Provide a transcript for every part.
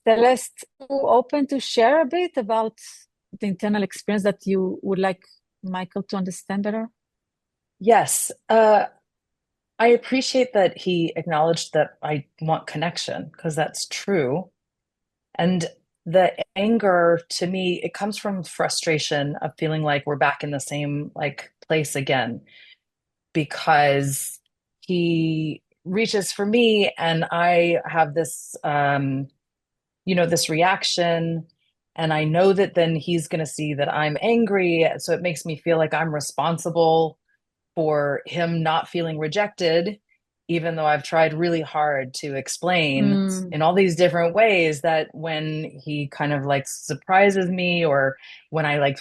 Celeste, open to share a bit about the internal experience that you would like Michael to understand better? Yes, I appreciate that he acknowledged that I want connection because that's true. And the anger to me, it comes from frustration of feeling like we're back in the same like place again because he reaches for me and I have this this reaction and I know that then he's going to see that I'm angry, so it makes me feel like I'm responsible for him not feeling rejected, even though I've tried really hard to explain Mm, in all these different ways that when he kind of like surprises me or when I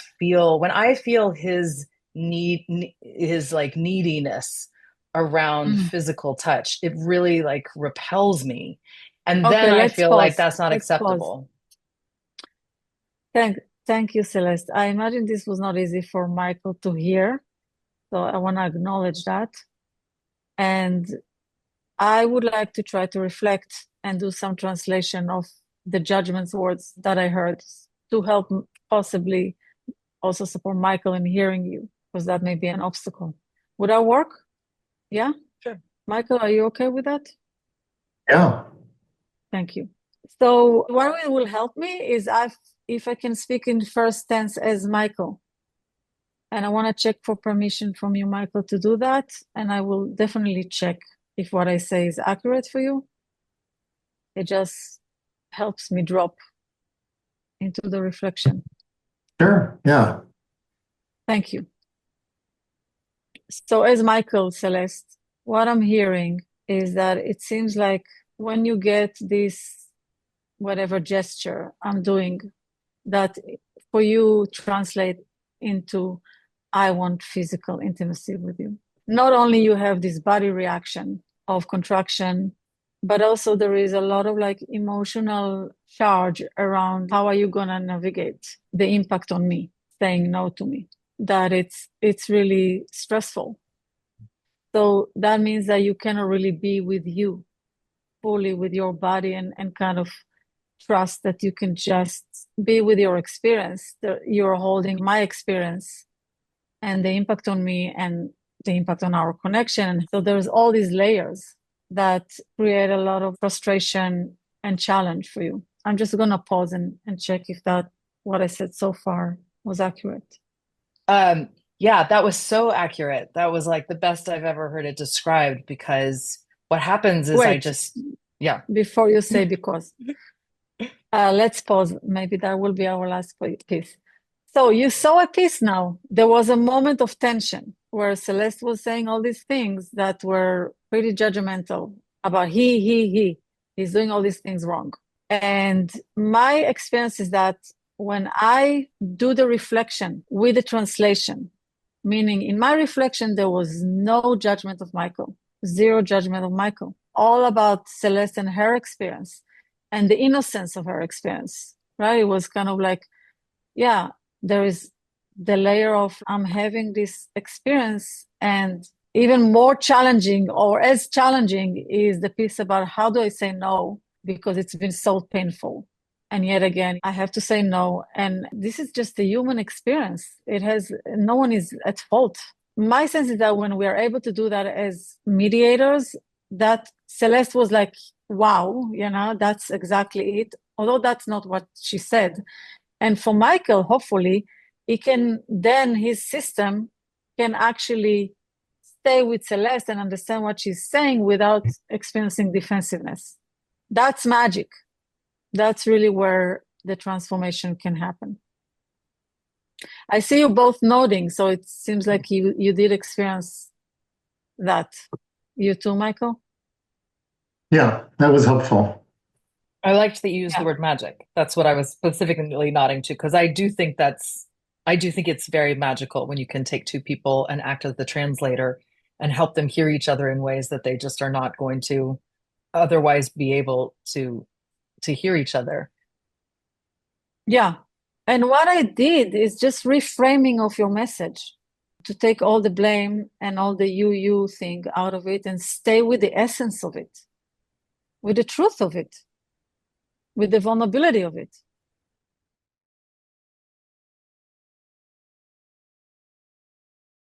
feel his his like neediness around mm. physical touch, it really like repels me. And then Okay, I let's feel like pause. that's not Let's pause. acceptable. Thank, thank you, Celeste. I imagine this was not easy for Michael to hear, so I want to acknowledge that. And I would like to try to reflect and do some translation of the judgments words that I heard to help possibly also support Michael in hearing you, because that may be an obstacle. Would that work? Yeah? Sure. Michael, are you okay with that? Yeah. Thank you. So what will help me is if I can speak in first tense as Michael. And I want to check for permission from you, Michael, to do that. And I will definitely check if what I say is accurate for you. It just helps me drop into the reflection. Sure. Yeah. Thank you. So as Michael, Celeste, what I'm hearing is that it seems like when you get this whatever gesture I'm doing, that for you translate into I want physical intimacy with you. Not only you have this body reaction of contraction, but also there is a lot of like emotional charge around how are you gonna navigate the impact on me, saying no to me. That it's really stressful. So that means that you cannot really be with you fully with your body and kind of trust that you can just be with your experience. You're holding my experience and the impact on me and the impact on our connection. So there's all these layers that create a lot of frustration and challenge for you. I'm just gonna pause and check if that what I said so far was accurate. Yeah, that was so accurate. That was like the best I've ever heard it described because what happens is I Wait, just, yeah. before you say because, let's pause. Maybe that will be our last piece. So you saw a piece now. There was a moment of tension where Celeste was saying all these things that were pretty judgmental about he. He's doing all these things wrong. And my experience is that when I do the reflection with the translation, meaning in my reflection, there was no judgment of Michael, zero judgment of Michael, all about Celeste and her experience and the innocence of her experience, right? It was kind of like, yeah, there is the layer of I'm having this experience, and even more challenging or as challenging is the piece about how do I say no because it's been so painful. And yet again, I have to say no. And this is just a human experience. It has, no one is at fault. My sense is that when we are able to do that as mediators, that Celeste was like, wow, that's exactly it. Although that's not what she said. And for Michael, hopefully, he can then his system can actually stay with Celeste and understand what she's saying without experiencing defensiveness. That's magic. That's really where the transformation can happen. I see you both nodding, so it seems like you did experience that. You too, Michael? Yeah. That was helpful. I liked that you used the Yeah. word magic. That's what I was specifically nodding to because I do think it's very magical when you can take two people and act as the translator and help them hear each other in ways that they just are not going to otherwise be able to hear each other. Yeah. And what I did is just reframing of your message to take all the blame and all the you thing out of it and stay with the essence of it, with the truth of it. with the vulnerability of it.